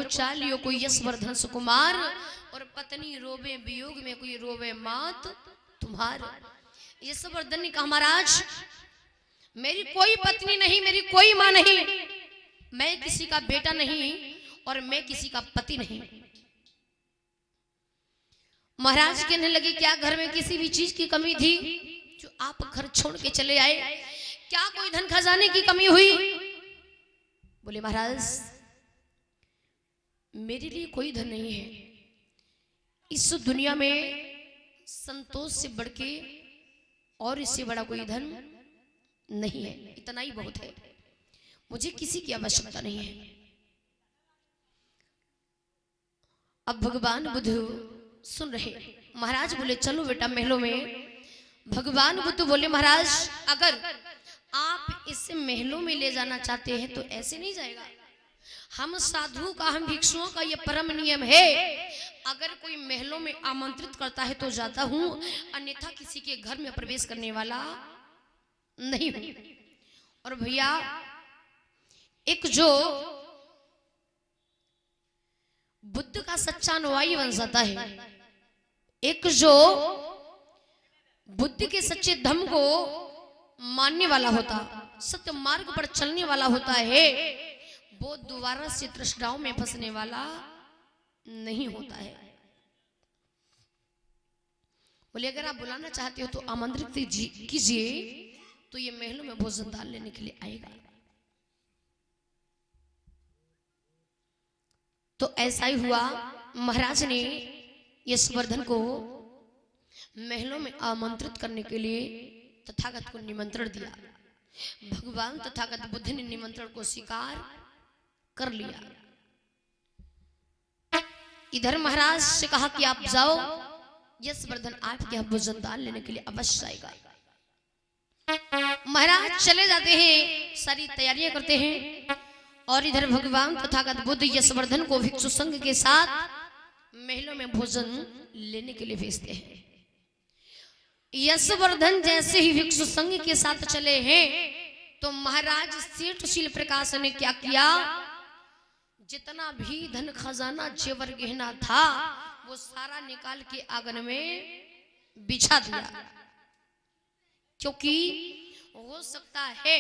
चालियो कोई यशवर्धन सुकुमार, और पत्नी रोवे वियोग में कोई रोवे मात तुम्हार। यशवर्धन ने कहा महाराज मेरी कोई पत्नी नहीं, मेरी कोई मां नहीं, मैं किसी का बेटा नहीं और मैं किसी का पति नहीं। महाराज कहने लगे क्या घर में किसी भी चीज की कमी थी जो आप घर छोड़ के चले आए? क्या कोई धन खजाने की कमी हुई? बोले महाराज मेरे लिए कोई धन नहीं है, इस दुनिया में संतोष से बढ़ के और इससे बड़ा कोई धन नहीं है, इतना ही बहुत है, मुझे किसी की आवश्यकता नहीं है। अब भगवान बुद्ध सुन रहे। महाराज बोले चलो बेटा महलों में। भगवान बुद्ध बोले महाराज अगर आप इसे महलों में ले जाना चाहते हैं तो ऐसे नहीं जाएगा। हम साधुओं का, हम भिक्षुओं का ये परम नियम है, अगर कोई महलों में आमंत्रित करता है तो जाता हूं, अन्यथा किसी के घर में प्रवेश करने वाला नहीं हूं। और भैया एक जो बुद्ध का सच्चा अनुयायी बन जाता है, एक जो बुद्ध के सच्चे धर्म को मानने वाला होता, सत्य मार्ग पर चलने वाला होता है, वो दोबारा से तृष्णाओं में फंसने वाला नहीं होता है। बोले अगर आप बुलाना चाहते हो तो आमंत्रित कीजिए, तो ये महलों में भोजन दान लेने के लिए आएगा। तो ऐसा ही हुआ। महाराज ने यशवर्धन को महलों में आमंत्रित करने के लिए तथागत को निमंत्रण दिया। भगवान तथागत बुद्ध ने निमंत्रण को स्वीकार कर लिया। इधर महाराज से कहा कि आप जाओ, यशवर्धन आपके यहाँ भोजन दान लेने के लिए अवश्य आएगा। महाराज चले जाते हैं, सारी तैयारियां करते हैं, और इधर भगवान तथागत बुद्ध यशवर्धन को भिक्षु संघ के साथ महलों में भोजन लेने के लिए भेजते हैं। यशवर्धन जैसे ही भिक्षु संघ के साथ चले हैं तो महाराज सेठशील प्रकाश ने क्या किया, जितना भी धन खजाना जेवर गहना था वो सारा निकाल के आंगन में बिछा दिया। क्योंकि हो सकता है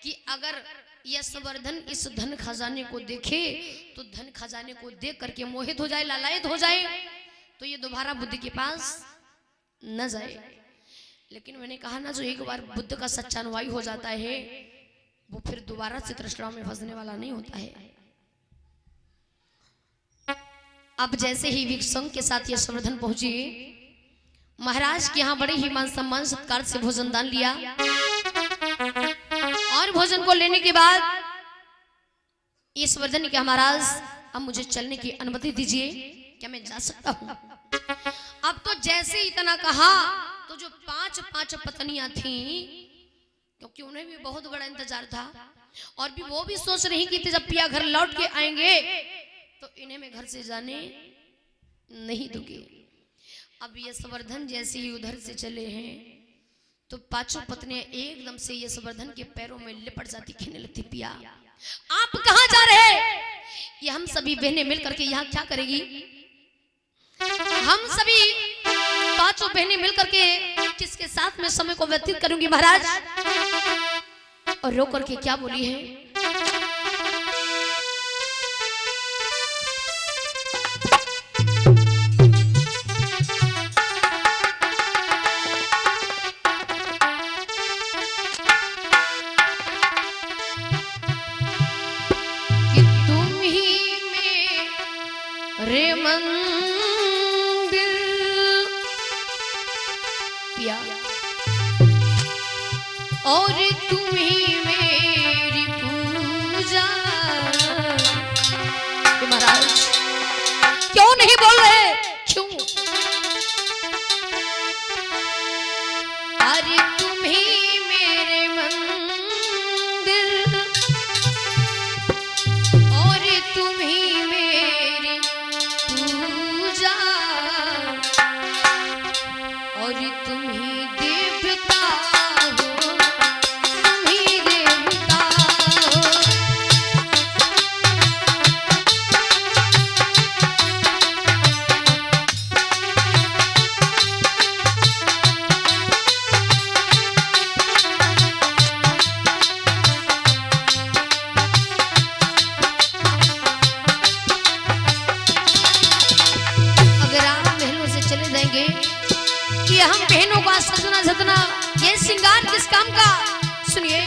कि अगर यशवर्धन इस धन खजाने को देखे तो धन खजाने को देख करके मोहित हो जाए, लालायित हो जाए, तो ये दोबारा बुद्ध के पास न जाए। लेकिन मैंने कहा ना, जो एक बार बुद्ध का सच्चा अनुयायी हो जाता है वो फिर दोबारा से तृष्णाओं में फंसने वाला नहीं होता है। अब जैसे ही भिक्षुक के साथ यशवर्धन पहुंचे, महाराज के यहाँ बड़े ही मान सम्मान सत्कार से भोजन दान लिया, और भोजन को लेने के बाद यशवर्धन ने कहा महाराज अब मुझे चलने की अनुमति दीजिए, क्या मैं जा सकता हूं? अब तो जैसे इतना कहा तो जो पांच पत्नियां थीं, क्योंकि उन्हें भी बहुत बड़ा इंतजार था, और भी वो भी सोच रही कि जब पिया घर लौट के आएंगे तो इन्हें मैं घर से जाने नहीं दूंगी। अब यशवर्धन जैसे ही उधर से चले हैं तो पांचों पत्नियां एकदम से यशवर्धन के पैरों में लिपट जाती, कहने लगती पिया आप कहां जा रहे हैं? ये हम सभी बहनें मिलकर के यहाँ क्या करेगी? हम सभी पांचों बहनें मिलकर के किसके साथ में समय को व्यतीत करूंगी महाराज? और रो करके क्या बोली है, और तुम्ही मेरी पूजा। महाराज क्यों नहीं बोल रहे? क्यों? अरे तुम्ही मेरे मंदिर और तुम्ही मेरी पूजा, और तुम्ही देवता का, ये श्रृंगार किस काम का? सुनिए।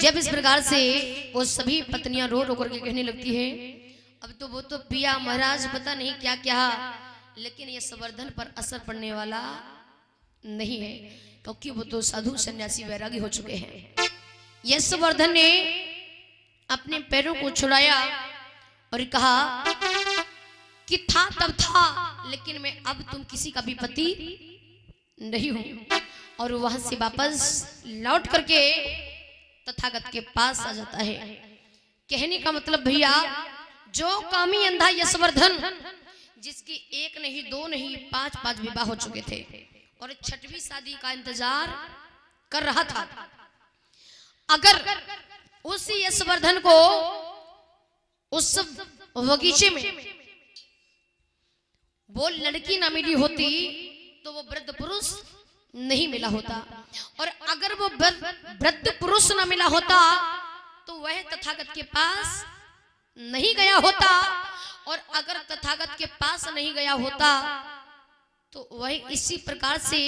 जब इस प्रकार से वो सभी पत्नियां रो रो करके कहने लगती है, अब तो वो तो पिया महाराज पता नहीं क्या क्या, लेकिन ये संवर्धन पर असर पड़ने वाला नहीं है, क्योंकि वो तो साधु सन्यासी वैरागी हो चुके हैं। ये संवर्धन ने अपने पैरों को छुड़ाया और कहा कि था तब था, लेकिन मैं अब तुम किसी का भी पति नहीं हूं। और वहां से वापस लौट करके तथागत के पास आ जाता है। कहने का मतलब भैया, जो कामी अंधा यशवर्धन, जिसकी एक नहीं दो नहीं पांच पांच विवाह हो चुके थे और छठवीं शादी का इंतजार कर रहा था, अगर उसी यशवर्धन को उस बगीचे में वो लड़की ना मिली होती तो वो वृद्ध पुरुष नहीं मिला होता, और अगर वो वृद्ध पुरुष न मिला होता तो वह तथागत के पास नहीं गया होता, और अगर तथागत के पास नहीं गया होता तो वह इसी प्रकार से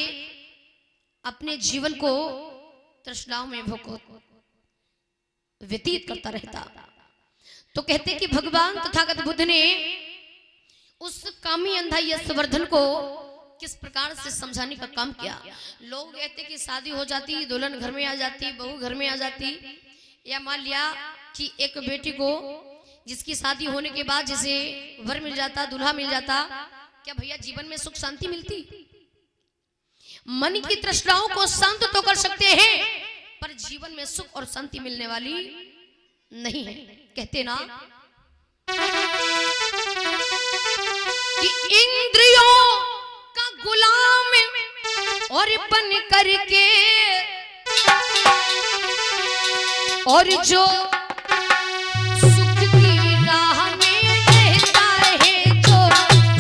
अपने जीवन को तृष्णाओं में व्यतीत करता रहता। तो कहते कि भगवान तथागत बुद्ध ने उस कामी अंधा यशवर्धन को किस प्रकार से समझाने का काम किया। लोग कहते कि शादी हो जाती, दुल्हन घर में आ जाती, बहू घर में आ जाती, या मान लिया कि एक बेटी को जिसकी शादी होने के बाद जिसे वर मिल जाता, दूल्हा मिल जाता, क्या भैया जीवन में सुख शांति मिलती? मन की तृष्णाओं को शांत तो कर सकते हैं, पर जीवन में सुख और शांति मिलने वाली नहीं है। कहते ना कि इंद्रियों का गुलाम और बन करके, और जो सुख की राह में रहता है, जो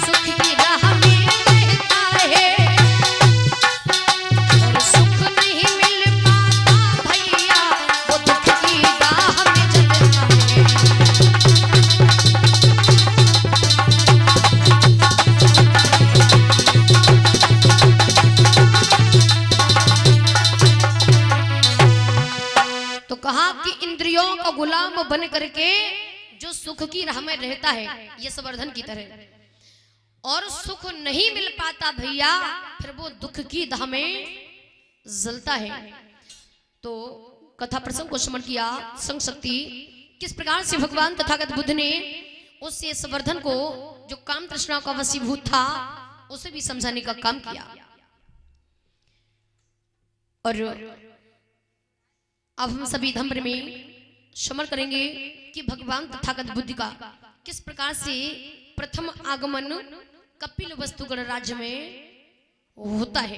सुख की राह में रहता है, और सुख नहीं मिल पाता भैया, वो दुख की राह में जलता है। कहा कि इंद्रियों का गुलाम बन करके जो सुख की राह में रहता है, ये संवर्धन की तरह, और सुख नहीं मिल पाता भैया, फिर वो दुख की दाह में जलता है। तो कथा प्रसंग को स्मरण किया, संग शक्ति किस प्रकार से भगवान तथागत बुद्ध ने उस ये संवर्धन को जो काम तृष्णा का वशीभूत था उसे भी समझाने का काम किया। और अब हम सभी धम्र में स्मरण करेंगे कि भगवान तथागत बुद्ध का किस प्रकार से प्रथम आगमन कपिल वस्तुगण राज्य में होता है।